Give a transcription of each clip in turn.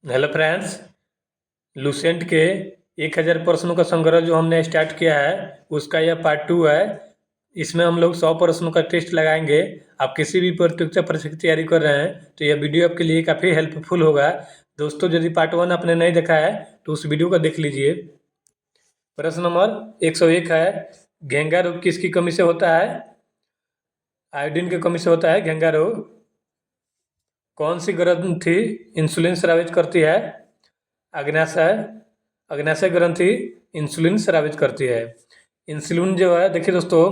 Hello friends. Lucent के 1000 प्रश्नों का संग्रह जो हमने स्टार्ट किया है उसका यह पार्ट 2 है। इसमें हम लोग 100 प्रश्नों का टेस्ट लगाएंगे। आप किसी भी परीक्षा की तैयारी कर रहे हैं तो यह वीडियो आपके लिए काफ़ी हेल्पफुल होगा। दोस्तों, यदि पार्ट 1 आपने नहीं देखा है तो उस वीडियो को देख लीजिए। प्रश्न नंबर 101 है, घेंगा रोग किसकी कमी से होता है? आयोडीन की कमी से होता है घेंगा रोग। कौन सी ग्रंथि इंसुलिन स्रावित करती है? अग्न्याशय। अग्न्याशय ग्रंथि इंसुलिन स्रावित करती है। इंसुलिन जो है, देखिए दोस्तों,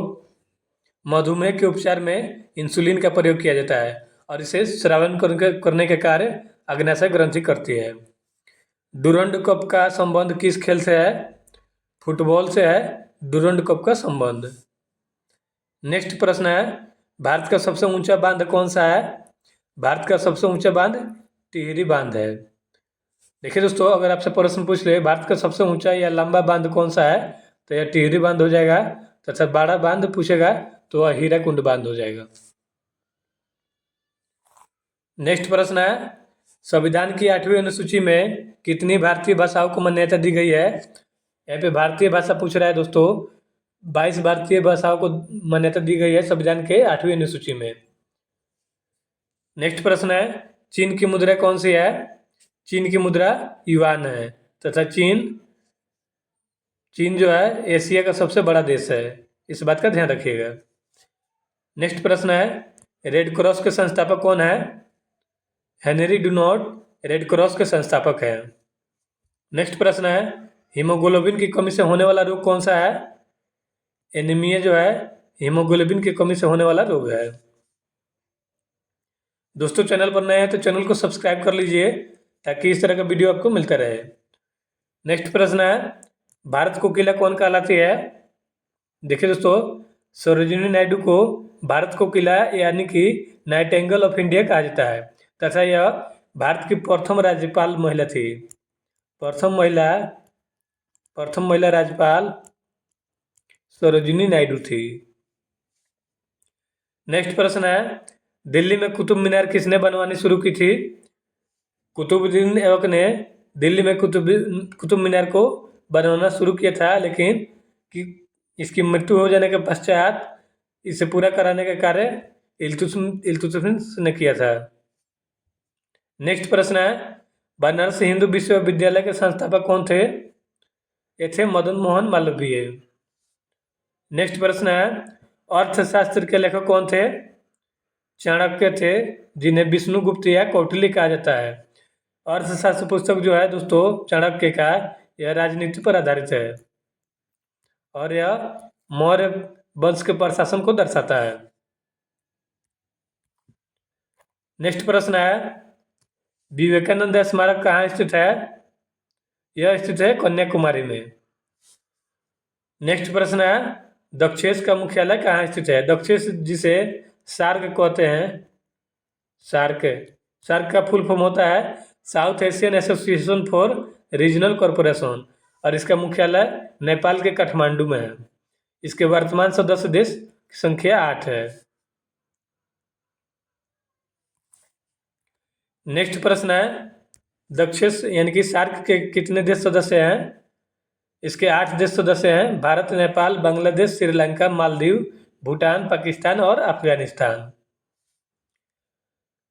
मधुमेह के उपचार में इंसुलिन का प्रयोग किया जाता है और इसे स्रावन करने के कार्य अग्न्याशय ग्रंथि करती है। डूरंड कप का संबंध किस खेल से है? फुटबॉल से है डूरंड कप का संबंध। नेक्स्ट प्रश्न है, भारत का सबसे ऊंचा बांध कौन सा है? भारत का सबसे ऊंचा बांध टिहरी बांध है। देखिए दोस्तों, अगर आपसे प्रश्न पूछ ले भारत का सबसे ऊंचा या लंबा बांध कौन सा है तो यह टिहरी बांध हो जाएगा। तथा बड़ा बांध पूछेगा तो वह हीराकुंड बांध हो जाएगा। नेक्स्ट प्रश्न है, संविधान की 8वीं अनुसूची में कितनी भारतीय भाषाओं को मान्यता दी गई है? यहाँ पे भारतीय भाषा पूछ रहा है दोस्तों। 22 भारतीय भाषाओं को मान्यता दी गई है संविधान के 8वीं अनुसूची में। नेक्स्ट प्रश्न है, चीन की मुद्रा कौन सी है? चीन की मुद्रा युआन है। तथा चीन जो है एशिया का सबसे बड़ा देश है, इस बात का ध्यान रखिएगा। नेक्स्ट प्रश्न है, रेड क्रॉस के संस्थापक कौन है? हेनरी डुनॉट रेड क्रॉस के संस्थापक हैं। नेक्स्ट प्रश्न है, हीमोग्लोबिन की कमी से होने वाला रोग कौन सा है? एनीमिया जो है हीमोग्लोबिन की कमी से होने वाला रोग है। दोस्तों, चैनल पर नए हैं तो चैनल को सब्सक्राइब कर लीजिए ताकि इस तरह का वीडियो आपको मिलता रहे। नेक्स्ट प्रश्न है, भारत कोकिला कौन कहलाती है? देखिए दोस्तों, सरोजिनी नायडू को भारत कोकिला यानी कि नाइटिंगेल ऑफ इंडिया कहा जाता है। तथा यह भारत की प्रथम राज्यपाल महिला थी। प्रथम महिला राज्यपाल सरोजिनी नायडू थी। नेक्स्ट प्रश्न है, दिल्ली में कुतुब मीनार किसने बनवानी शुरू की थी? कुतुबुद्दीन ऐबक ने दिल्ली में कुतुब मीनार को बनवाना शुरू किया था, लेकिन कि इसकी मृत्यु हो जाने के पश्चात इसे पूरा कराने का कार्य इल्तुतमिश ने किया था। नेक्स्ट प्रश्न है, बनारस हिंदू विश्वविद्यालय के संस्थापक कौन थे? ये थे मदन मोहन मालवीय। नेक्स्ट प्रश्न है, अर्थशास्त्र के लेखक कौन थे? चाणक्य थे, जिन्हें विष्णुगुप्त या कौटिल्य कहा जाता है। अर्थशास्त्र पुस्तक जो है दोस्तों चाणक्य का, यह राजनीति पर आधारित है और यह मौर्य वंश के प्रशासन को दर्शाता है। नेक्स्ट प्रश्न है, विवेकानंद स्मारक कहाँ स्थित है? यह स्थित है कन्याकुमारी में। नेक्स्ट प्रश्न है, दक्षेस का मुख्यालय कहाँ स्थित है? दक्षेस जिसे सार्क कहते हैं, सार्क का फुल फॉर्म होता है south Asian association for regional corporation और इसका मुख्यालय नेपाल के काठमांडू में है। इसके वर्तमान सदस्य देश की संख्या 8 है। नेक्स्ट प्रश्न है, दक्षेस यानी कि सार्क के कितने देश सदस्य हैं? इसके 8 देश सदस्य हैं, भारत, नेपाल, बांग्लादेश, श्रीलंका, मालदीव, भूटान, पाकिस्तान और अफगानिस्तान।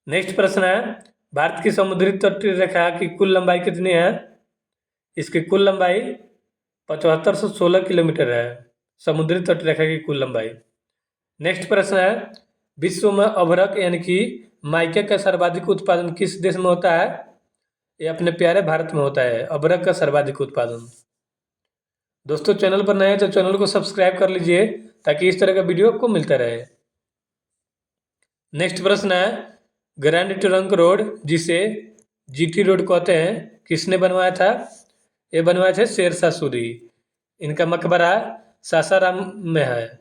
नेक्स्ट प्रश्न है, भारत की समुद्री तटीय रेखा की कुल लंबाई कितनी है? इसकी कुल लंबाई 7516 किलोमीटर है, समुद्री तट रेखा की कुल लंबाई। नेक्स्ट प्रश्न है, विश्व में अभ्रक यानी कि माइका का सर्वाधिक उत्पादन किस देश में होता है? ये अपने प्यारे भारत में होता है, अभ्रक का सर्वाधिक उत्पादन। दोस्तों, चैनल पर नए हैं तो चैनल को सब्सक्राइब कर लीजिए ताकि इस तरह का वीडियो आपको मिलता रहे। नेक्स्ट प्रश्न है, ग्रैंड ट्रंक रोड जिसे जीटी रोड कहते हैं किसने बनवाया था? ये बनवाए थे शेरशाह सूरी। इनका मकबरा सासाराम में है।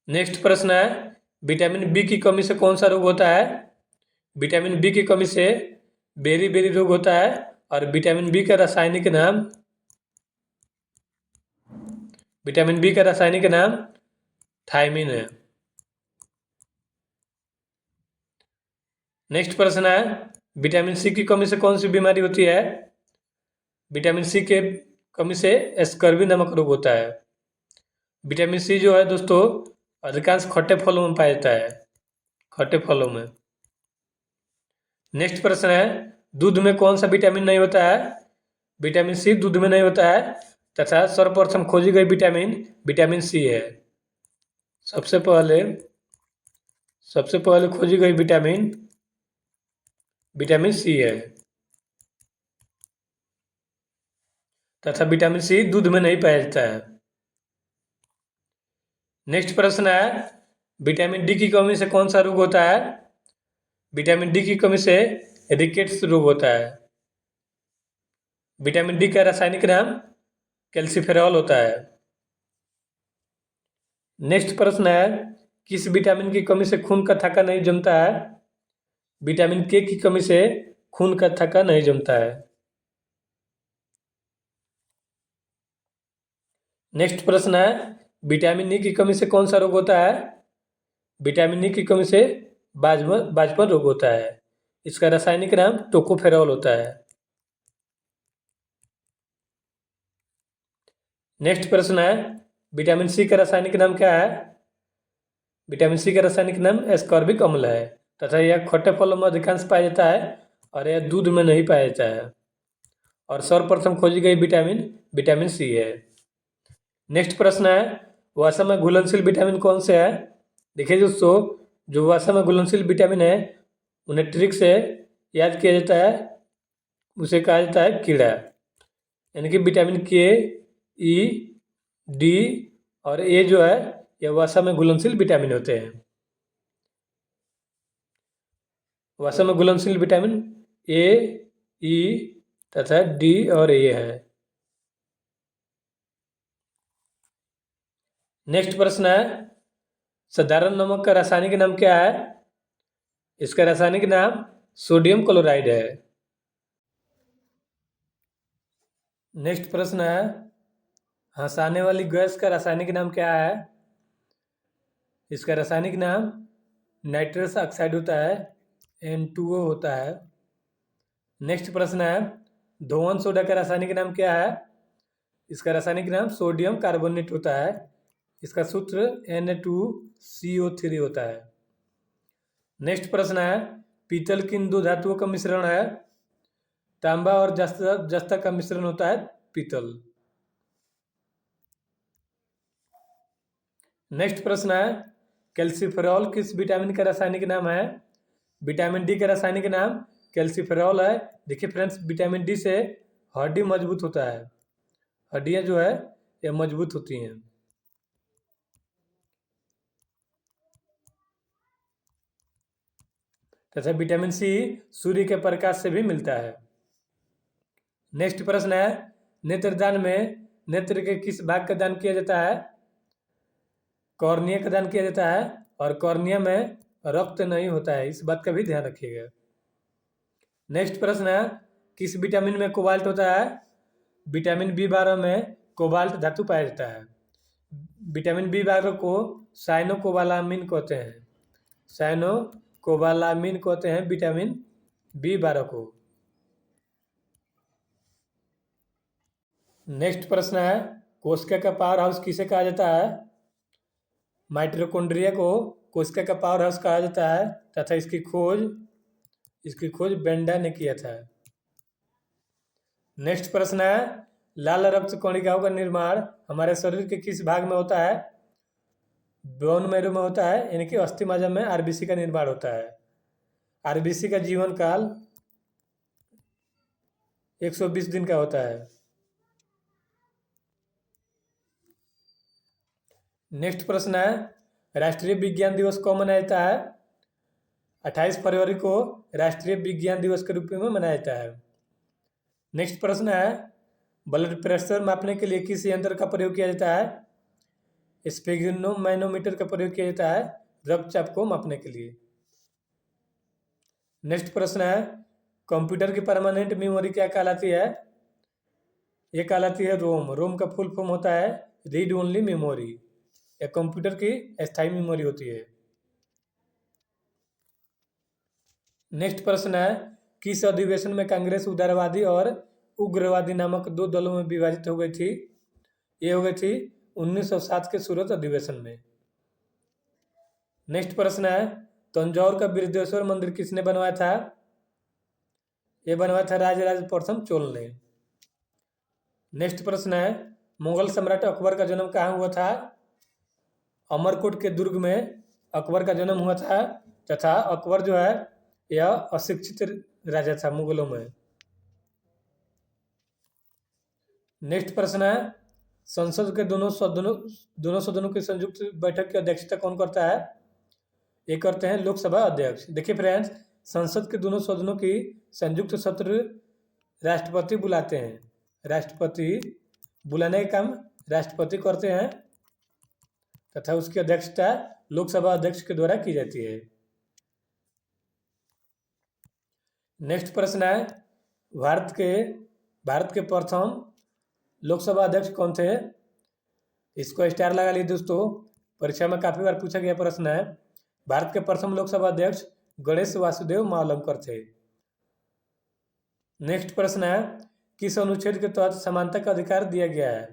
नेक्स्ट प्रश्न है, विटामिन बी की कमी से कौन सा रोग होता है? विटामिन बी की कमी से बेरी बेरी रोग होता है और विटामिन बी का रासायनिक नाम थायमिन है। नेक्स्ट प्रश्न है, विटामिन सी की कमी से कौन सी बीमारी होती है? विटामिन सी के कमी से स्कर्वी नामक रोग होता है। विटामिन सी जो है दोस्तों अधिकांश खट्टे फलों में पाया जाता है, खट्टे फलों में। नेक्स्ट प्रश्न है, दूध में कौन सा विटामिन नहीं होता है? विटामिन सी दूध में नहीं होता है तथा सर्वप्रथम खोजी गई विटामिन विटामिन सी है। सबसे पहले खोजी गई विटामिन विटामिन सी है तथा विटामिन सी दूध में नहीं पाया जाता है। नेक्स्ट प्रश्न है, विटामिन डी की कमी से कौन सा रोग होता है? विटामिन डी की कमी से रिकेट्स रोग होता है। विटामिन डी का रासायनिक नाम कैल्सिफेरॉल होता है। नेक्स्ट प्रश्न है, किस विटामिन की कमी से खून का थक्का नहीं जमता है? विटामिन के की कमी से खून का थक्का नहीं जमता है। नेक्स्ट प्रश्न है, विटामिन ई की कमी से कौन सा रोग होता है? विटामिन ई की कमी से बाजपन रोग होता है। इसका रासायनिक नाम टोकोफेरॉल होता है। नेक्स्ट प्रश्न है, विटामिन सी का रासायनिक नाम क्या है? विटामिन सी का रासायनिक नाम एस्कॉर्बिक अम्ल है तथा यह खट्टे फलों में अधिकांश पाया जाता है और यह दूध में नहीं पाया जाता है। और सर्वप्रथम खोजी गई विटामिन विटामिन सी है। नेक्स्ट प्रश्न है, वसा में घुलनशील विटामिन कौन से है? देखिए दोस्तों, जो वसा में घुलनशील विटामिन है उन्हें ट्रिक से याद किया जाता है, उसे कहा जाता है कीड़ा। यानी कि विटामिन के, ई, डी और ए जो है यह वसा में घुलनशील विटामिन होते हैं। वसा में घुलनशील विटामिन ए, ई तथा डी और ए है। नेक्स्ट प्रश्न है, साधारण नमक का रासायनिक नाम क्या है? इसका रासायनिक नाम सोडियम क्लोराइड है। नेक्स्ट प्रश्न है, हंसाने वाली गैस का रासायनिक नाम क्या है? इसका रासायनिक नाम नाइट्रस ऑक्साइड होता है, N2O होता है। नेक्स्ट प्रश्न है, धोवन सोडा का रासायनिक नाम क्या है? इसका रासायनिक नाम सोडियम कार्बोनेट होता है। इसका सूत्र Na2CO3 होता है। नेक्स्ट प्रश्न है, पीतल किन दो धातुओं का मिश्रण है? तांबा और जस्ता का मिश्रण होता है पीतल। नेक्स्ट प्रश्न है, कैल्सिफेरॉल किस विटामिन का रासायनिक नाम है? विटामिन डी का रासायनिक नाम कैल्सिफेरॉल है। देखिए फ्रेंड्स, विटामिन डी से हड्डी मजबूत होता है, हड्डियां जो है ये मजबूत होती हैं। तथा विटामिन सी सूर्य के प्रकाश से भी मिलता है। नेक्स्ट प्रश्न है, नेत्रदान में नेत्र के किस भाग का दान किया जाता है? कॉर्निया का दान किया जाता है और कॉर्निया में रक्त नहीं होता है, इस बात का भी ध्यान रखिएगा। नेक्स्ट प्रश्न है, किस विटामिन में कोबाल्ट होता है? विटामिन बी12 में कोबाल्ट धातु पाया जाता है। विटामिन बी12 को साइनोकोबालामिन कहते हैं, साइनोकोबालामिन कहते हैं विटामिन बी12 को। नेक्स्ट प्रश्न है, कोशिका का पावर हाउस किसे कहा जाता है? माइटोकॉन्ड्रिया को कोशिका का पावर हाउस कहा जाता है तथा इसकी खोज बेंडा ने किया था। नेक्स्ट प्रश्न है, लाल रक्त कणिकाओं का निर्माण हमारे शरीर के किस भाग में होता है? बोन मैरो में होता है, यानी कि अस्थि मज्जा में आरबीसी का निर्माण होता है। आरबीसी का जीवन काल 120 दिन का होता है। नेक्स्ट प्रश्न है, राष्ट्रीय विज्ञान दिवस कब मनाया जाता है? 28 फरवरी को राष्ट्रीय विज्ञान दिवस के रूप में मनाया जाता है। नेक्स्ट प्रश्न है, ब्लड प्रेशर मापने के लिए किस यंत्र का प्रयोग किया जाता है? स्फिग्नोमैनोमीटर का प्रयोग किया जाता है रक्तचाप को मापने के लिए। नेक्स्ट प्रश्न है, कंप्यूटर की परमानेंट मेमोरी क्या कहलाती है? ये कहलाती है रोम। रोम का फुल फॉर्म होता है रीड ओनली मेमोरी। यह कंप्यूटर की अस्थायी मेमोरी होती है। नेक्स्ट प्रश्न है, किस अधिवेशन में कांग्रेस उदारवादी और उग्रवादी नामक दो दलों में विभाजित हो गई थी? ये हो गई थी 1907 के सूरत अधिवेशन में। नेक्स्ट प्रश्न है, तंजौर का बृहदेश्वर मंदिर किसने बनवाया था? ये बनवाया था राजराज प्रथम चोल ने। नेक्स्ट प्रश्न है, मुगल सम्राट अकबर का जन्म कहाँ हुआ था? अमरकोट के दुर्ग में अकबर का जन्म हुआ था तथा अकबर जो है यह अशिक्षित राजा था मुगलों में। नेक्स्ट प्रश्न है, संसद के दोनों सदनों की संयुक्त बैठक की अध्यक्षता कौन करता है? ये करते हैं लोकसभा अध्यक्ष। देखिए फ्रेंड्स, संसद के दोनों सदनों की संयुक्त सत्र राष्ट्रपति बुलाते हैं। राष्ट्रपति बुलाने का काम राष्ट्रपति करते हैं तथा उसकी अध्यक्षता लोकसभा अध्यक्ष के द्वारा की जाती है। नेक्स्ट प्रश्न है, भारत के प्रथम लोकसभा अध्यक्ष कौन थे? इसको स्टार लगा लीजिए दोस्तों, परीक्षा में काफी बार पूछा गया प्रश्न है। भारत के प्रथम लोकसभा अध्यक्ष गणेश वासुदेव मावलंकर थे। नेक्स्ट प्रश्न है, किस अनुच्छेद के तहत समानता का अधिकार दिया गया है?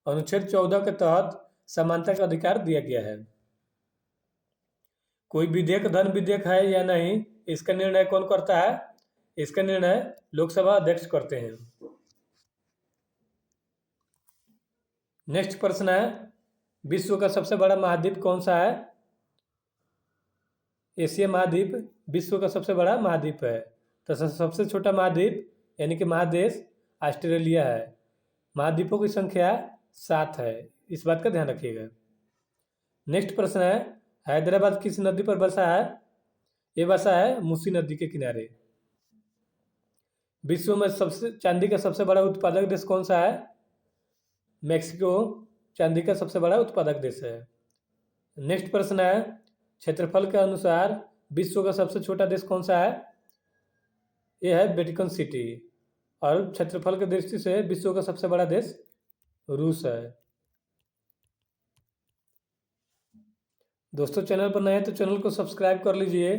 अनुच्छेद 14 के तहत समानता का अधिकार दिया गया है। कोई विधेयक धन विधेयक है या नहीं, इसका निर्णय कौन करता है? इसका निर्णय लोकसभा अध्यक्ष करते हैं। नेक्स्ट प्रश्न है, विश्व का सबसे बड़ा महाद्वीप कौन सा है? एशिया महाद्वीप विश्व का सबसे बड़ा महाद्वीप है। तो सबसे छोटा महाद्वीप यानी कि महादेश ऑस्ट्रेलिया है। महाद्वीपों की संख्या 7 है, इस बात का ध्यान रखिएगा। नेक्स्ट प्रश्न है, हैदराबाद किस नदी पर बसा है? ये बसा है मूसी नदी के किनारे। विश्व में चांदी का सबसे बड़ा उत्पादक देश कौन सा है? मेक्सिको चांदी का सबसे बड़ा उत्पादक देश है। नेक्स्ट प्रश्न है, क्षेत्रफल के अनुसार विश्व का सबसे छोटा देश कौन सा है? यह है वेटिकन सिटी। और क्षेत्रफल की दृष्टि से विश्व का सबसे बड़ा देश रूस है। दोस्तों चैनल पर नए हैं तो चैनल को सब्सक्राइब कर लीजिए।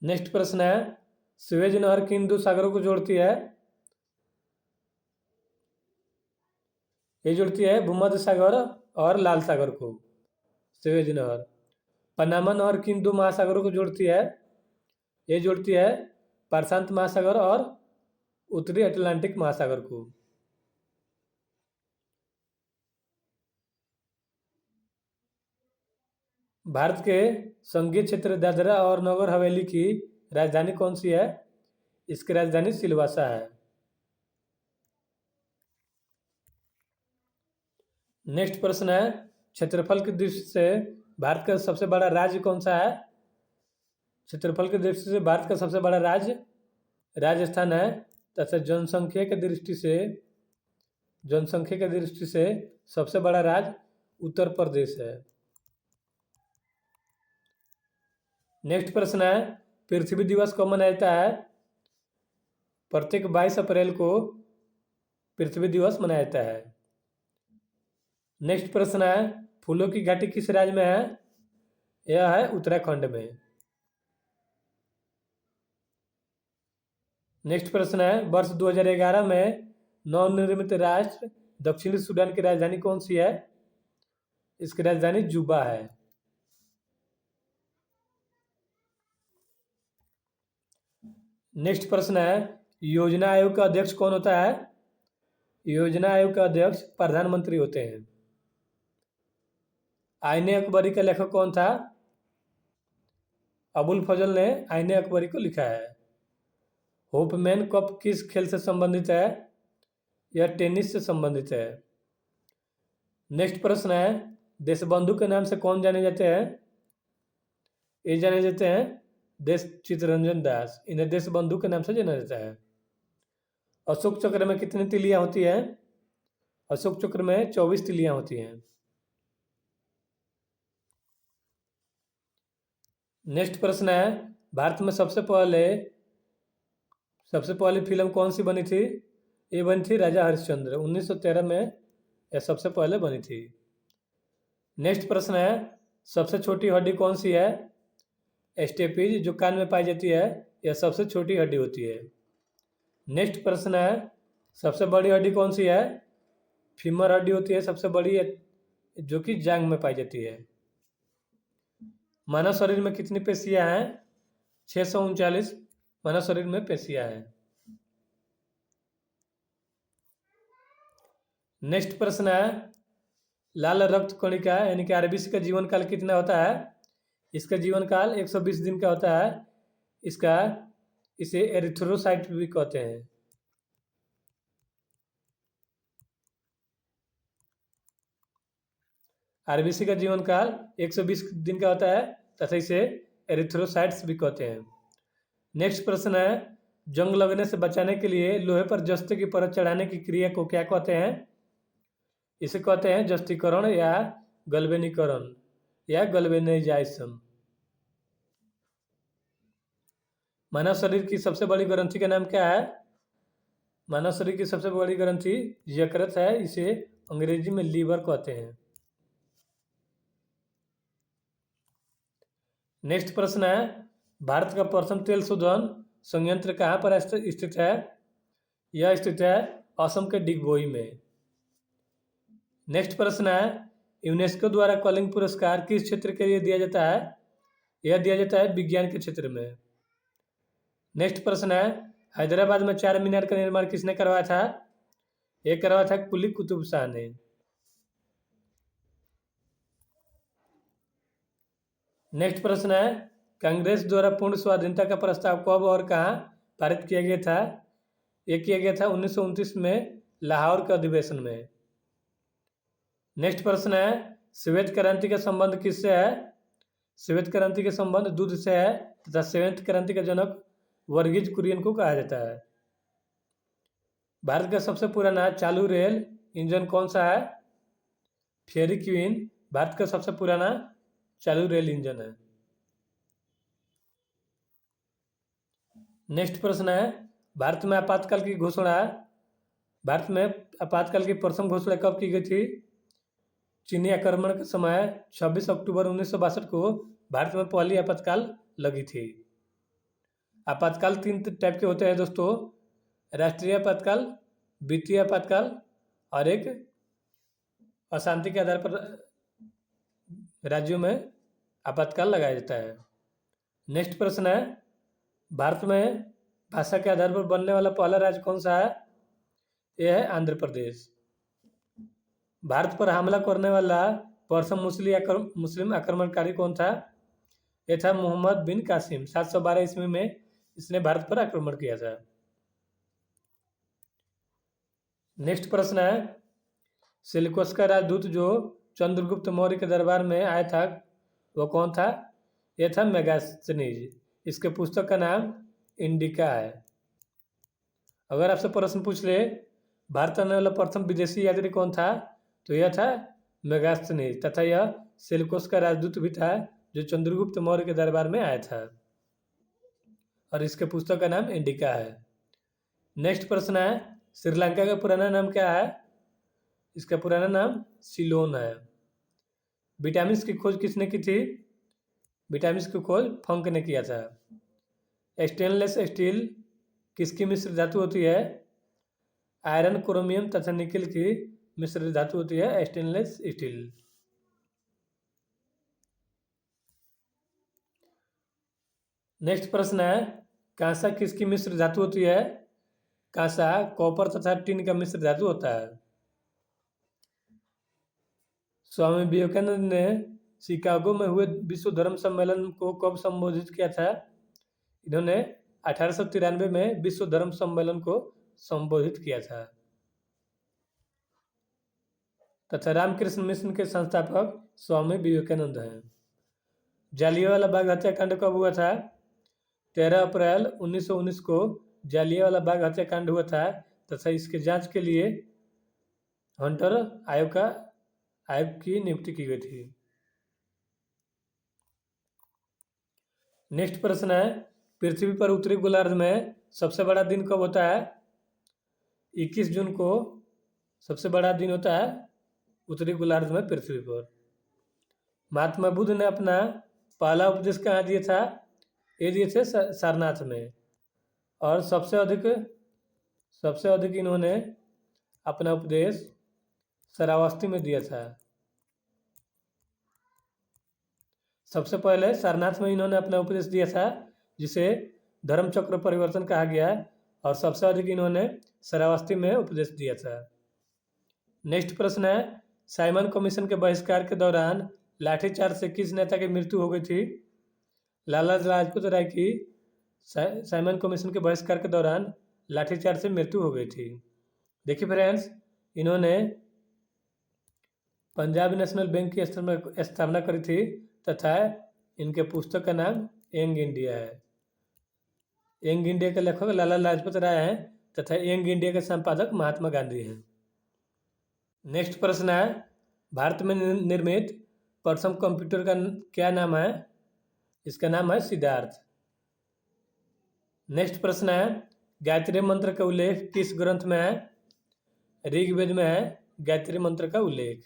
नेक्स्ट प्रश्न है, सुएज नहर किन दो सागरों को जोड़ती है? ये जोड़ती है भूमध्य सागर और लाल सागर को, सुएज नहर। पनामा नहर किन दो महासागरों को जोड़ती है? ये जोड़ती है प्रशांत महासागर और उत्तरी अटलांटिक महासागर को। भारत के संघीय क्षेत्र दादरा और नगर हवेली की राजधानी कौन सी है? इसकी राजधानी सिलवासा है। नेक्स्ट प्रश्न है, क्षेत्रफल की दृष्टि से भारत का सबसे बड़ा राज्य कौन सा है? क्षेत्रफल की दृष्टि से भारत का सबसे बड़ा राज्य राजस्थान है तथा जनसंख्या की दृष्टि से सबसे बड़ा राज्य उत्तर प्रदेश है। नेक्स्ट प्रश्न है, पृथ्वी दिवस कब मनाया जाता है? प्रत्येक 22 अप्रैल को पृथ्वी दिवस मनाया जाता है। नेक्स्ट प्रश्न है, फूलों की घाटी किस राज्य में है? यह है उत्तराखंड में। नेक्स्ट प्रश्न है, वर्ष 2011 में नवनिर्मित राष्ट्र दक्षिणी सूडान की राजधानी कौन सी है? इसकी राजधानी जुबा है। नेक्स्ट प्रश्न है, योजना आयोग का अध्यक्ष कौन होता है? योजना आयोग का अध्यक्ष प्रधानमंत्री होते हैं। आईने अकबरी का लेखक कौन था? अबुल फजल ने आईने अकबरी को लिखा है। होपमैन कप किस खेल से संबंधित है? यह टेनिस से संबंधित है। नेक्स्ट प्रश्न है, देशबंधु के नाम से कौन जाने जाते हैं? ये जाने जाते हैं देश चित्तरंजन दास, इन्हें देशबंधु के नाम से जाना जाता है। अशोक चक्र में कितनी तिलियां होती हैं? अशोक चक्र में 24 तिलियां होती हैं। नेक्स्ट प्रश्न है, भारत में सबसे पहले फिल्म कौन सी बनी थी? ये बनी थी राजा हरिश्चंद्र, 1913 में यह सबसे पहले बनी थी। नेक्स्ट प्रश्न है, सबसे छोटी हड्डी कौन सी है? स्टेपीज जो कान में पाई जाती है यह सबसे छोटी हड्डी होती है। नेक्स्ट प्रश्न है, सबसे बड़ी हड्डी कौन सी है? फीमर हड्डी होती है सबसे बड़ी, जो कि जांघ में पाई जाती है। मानव शरीर में कितनी पेशियां हैं? 639 मानव शरीर में पेशियां हैं। नेक्स्ट प्रश्न है, लाल रक्त कणिका यानी कि आरबीसी का जीवन काल कितना होता है? इसका जीवन काल 120 दिन का होता है। इसे एरिथ्रोसाइट भी कहते हैं। आरबीसी का जीवन काल 120 दिन का होता है तथा इसे एरिथ्रोसाइट्स भी कहते हैं। नेक्स्ट प्रश्न है, जंग लगने से बचाने के लिए लोहे पर जस्ते की परत चढ़ाने की क्रिया को क्या कहते हैं? इसे कहते हैं जस्तीकरण या गल्वेनीकरण या गल्वेनाइजेशन। मानव शरीर की सबसे बड़ी ग्रंथि का नाम क्या है? मानव शरीर की सबसे बड़ी ग्रंथि यकृत है, इसे अंग्रेजी में लीवर कहते हैं। नेक्स्ट प्रश्न है, भारत का प्रथम तेल शोधन संयंत्र कहाँ पर स्थित है? यह स्थित है असम के डिगबोई में। नेक्स्ट प्रश्न है, यूनेस्को द्वारा कलिंग पुरस्कार किस क्षेत्र के लिए दिया जाता है? यह दिया जाता है विज्ञान के क्षेत्र में। नेक्स्ट प्रश्न है, हैदराबाद में 4 मीनार का निर्माण किसने करवाया था? यह करवाया था कुली कुतुब शाह ने। नेक्स्ट प्रश्न है, कांग्रेस द्वारा पूर्ण स्वाधीनता का प्रस्ताव कब और कहाँ पारित किया गया था? यह किया गया था 1929 में लाहौर के अधिवेशन में। नेक्स्ट प्रश्न है, श्वेत क्रांति का संबंध किससे है? श्वेत क्रांति का संबंध दूध से है तथा श्वेत क्रांति का जनक वर्गीज कुरियन को कहा जाता है। भारत का सबसे पुराना चालू रेल इंजन कौन सा है? फेरी क्वीन भारत का सबसे पुराना चालू रेल इंजन है। नेक्स्ट प्रश्न है, भारत में आपातकाल की प्रथम घोषणा कब की गई थी? चीनी आक्रमण के समय 26 अक्टूबर 1962 को भारत में पहली आपातकाल लगी थी। आपातकाल 3 टाइप के होते हैं दोस्तों, राष्ट्रीय आपातकाल, वित्तीय आपातकाल और एक अशांति के आधार पर राज्यों में आपातकाल लगाया जाता है। नेक्स्ट प्रश्न है, भारत में भाषा के आधार पर बनने वाला पहला राज्य कौन सा है? यह है आंध्र प्रदेश। भारत पर हमला करने वाला प्रथम मुस्लिम आक्रमणकारी कौन था? यह था मोहम्मद बिन कासिम। 712 ईस्वी में इसने भारत पर आक्रमण किया था। नेक्स्ट प्रश्न है, सेल्यूकस का राजदूत जो चंद्रगुप्त मौर्य के दरबार में आया था वो कौन था? यह था मेगास्थनीज। इसके पुस्तक का नाम इंडिका है। अगर आपसे प्रश्न पूछ ले भारत आने वाला प्रथम विदेशी यात्री कौन था, तो यह था मेगास्थनीज तथा यह सेल्यूकस का राजदूत भी था जो चंद्रगुप्त मौर्य के दरबार में आया था और इसके पुस्तक का नाम इंडिका है। नेक्स्ट प्रश्न है, श्रीलंका का पुराना नाम क्या है? इसका पुराना नाम सिलोन है। विटामिन की खोज किसने की थी? विटामिन की खोज फंक ने किया था। स्टेनलेस स्टील किसकी मिश्र धातु होती है? आयरन, क्रोमियम तथा निकेल की मिश्र धातु होती है स्टेनलेस स्टील। नेक्स्ट प्रश्न है, कांसा किसकी मिश्र धातु होती है? कांसा कॉपर तथा टिन का मिश्र धातु होता है। स्वामी विवेकानंद ने शिकागो में हुए विश्व धर्म सम्मेलन को कब संबोधित किया था? इन्होंने 1893 में विश्व धर्म सम्मेलन को संबोधित किया था। तथा रामकृष्ण मिशन के संस्थापक स्वामी विवेकानंद हैं। जालियांवाला बाग हत्याकांड कब हुआ था? 13 अप्रैल 1919 को जालियांवाला बाग हत्याकांड हुआ था तथा इसके जांच के लिए हंटर आयोग की नियुक्ति की गई थी। नेक्स्ट प्रश्न है, पृथ्वी पर उत्तरी गोलार्ध में सबसे बड़ा दिन कब होता है? 21 जून को सबसे बड़ा दिन होता है उत्तरी गोलार्ध में पृथ्वी पर। महात्मा बुद्ध ने अपना पहला उपदेश कहाँ दिया था? ये दिए थे सारनाथ में। और सबसे अधिक इन्होंने अपना उपदेश श्रावस्ती में दिया था। सबसे पहले सारनाथ में इन्होंने अपना उपदेश दिया था, जिसे धर्मचक्र परिवर्तन कहा गया, और सबसे अधिक इन्होंने श्रावस्ती में उपदेश दिया था। नेक्स्ट प्रश्न है, साइमन कमीशन के बहिष्कार के दौरान लाठीचार्ज से किस नेता की मृत्यु हो गई थी? लाला लाजपत राय की साइमन कमीशन के बहिष्कार के दौरान लाठीचार्ज से मृत्यु हो गई थी। देखिए फ्रेंड्स, इन्होंने पंजाब नेशनल बैंक की स्थापना करी थी, तथा इनके पुस्तक का नाम यंग इंडिया है। यंग इंडिया के लेखक लाला लाजपत राय हैं, तथा यंग इंडिया के संपादक महात्मा गांधी हैं। नेक्स्ट प्रश्न है, भारत में निर्मित प्रथम कंप्यूटर का क्या नाम है? इसका नाम है सिद्धार्थ। नेक्स्ट प्रश्न है, गायत्री मंत्र का उल्लेख किस ग्रंथ में है? ऋग्वेद में है गायत्री मंत्र का उल्लेख।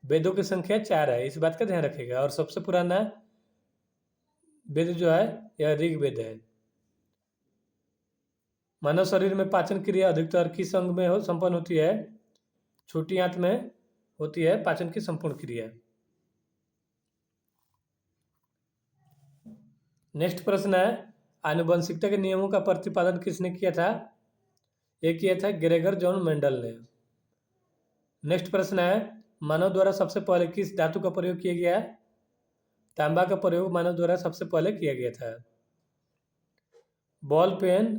वेदों की संख्या 4 है, इस बात का ध्यान रखिएगा। और सबसे पुराना वेद जो है यह ऋग्वेद है। मानव शरीर में पाचन क्रिया अधिकतर किस अंग में संपन्न होती है? छोटी आंत में होती है पाचन की संपूर्ण क्रिया। नेक्स्ट प्रश्न है, आनुवंशिकता के नियमों का प्रतिपादन किसने किया था? ये किया था ग्रेगर जॉन मेंडल ने। नेक्स्ट प्रश्न है, मानव द्वारा सबसे पहले किस धातु का प्रयोग किया गया? तांबा का प्रयोग मानव द्वारा सबसे पहले किया गया था। बॉल पेन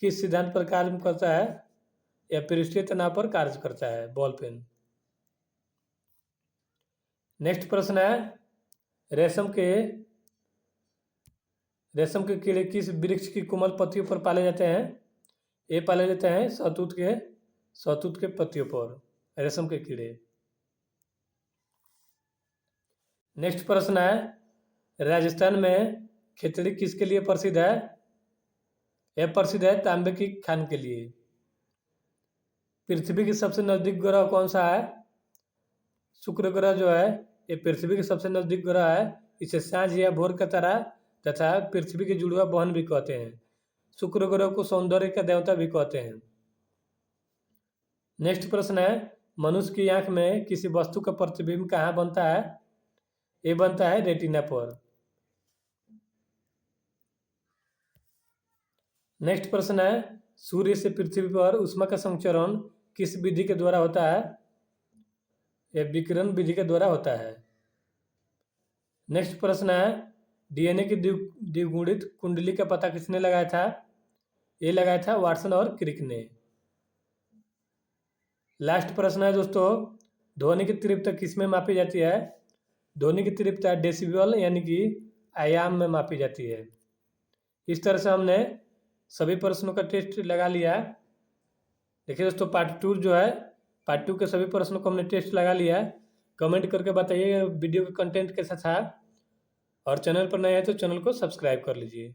किस सिद्धांत पर कार्य करता है? यह पृष्ठीय तनाव पर कार्य करता है बॉल पेन। नेक्स्ट प्रश्न है, रेशम के कीड़े किस वृक्ष की कोमल पत्तियों पर पाले जाते हैं? ये पाले जाते हैं सहतूत के पत्तियों पर, रेशम के कीड़े। नेक्स्ट प्रश्न है, राजस्थान में खिचड़ी किसके लिए प्रसिद्ध है? यह प्रसिद्ध है तांबे की खान के लिए। पृथ्वी के सबसे नजदीक ग्रह कौन सा है? शुक्र ग्रह जो है ये पृथ्वी के सबसे नजदीक ग्रह है। इसे सांझ या भोर का तारा तथा पृथ्वी के जुड़वा बहन भी कहते हैं। शुक्र ग्रह को सौंदर्य का देवता भी कहते हैं। नेक्स्ट प्रश्न है, मनुष्य की आंख में किसी वस्तु का प्रतिबिंब कहाँ बनता है? ये बनता है रेटिना पर। नेक्स्ट प्रश्न है, सूर्य से पृथ्वी पर ऊष्मा का संचरण किस विधि के द्वारा होता है? यह विकिरण विधि के द्वारा होता है। नेक्स्ट प्रश्न है, डीएनए की द्विगुणित कुंडली का पता किसने लगाया था? ये लगाया था वाटसन और क्रिक ने। लास्ट प्रश्न है दोस्तों, ध्वनि की तीव्रता किस में मापी जाती है? ध्वनि की तीव्रता डेसिबल यानी कि आयाम में मापी जाती है। इस तरह से हमने सभी प्रश्नों का टेस्ट लगा लिया। देखिए दोस्तों, पार्ट टू के सभी प्रश्नों को हमने टेस्ट लगा लिया। कमेंट करके बताइए वीडियो का कंटेंट कैसा था, और चैनल पर नए हैं तो चैनल को सब्सक्राइब कर लीजिए।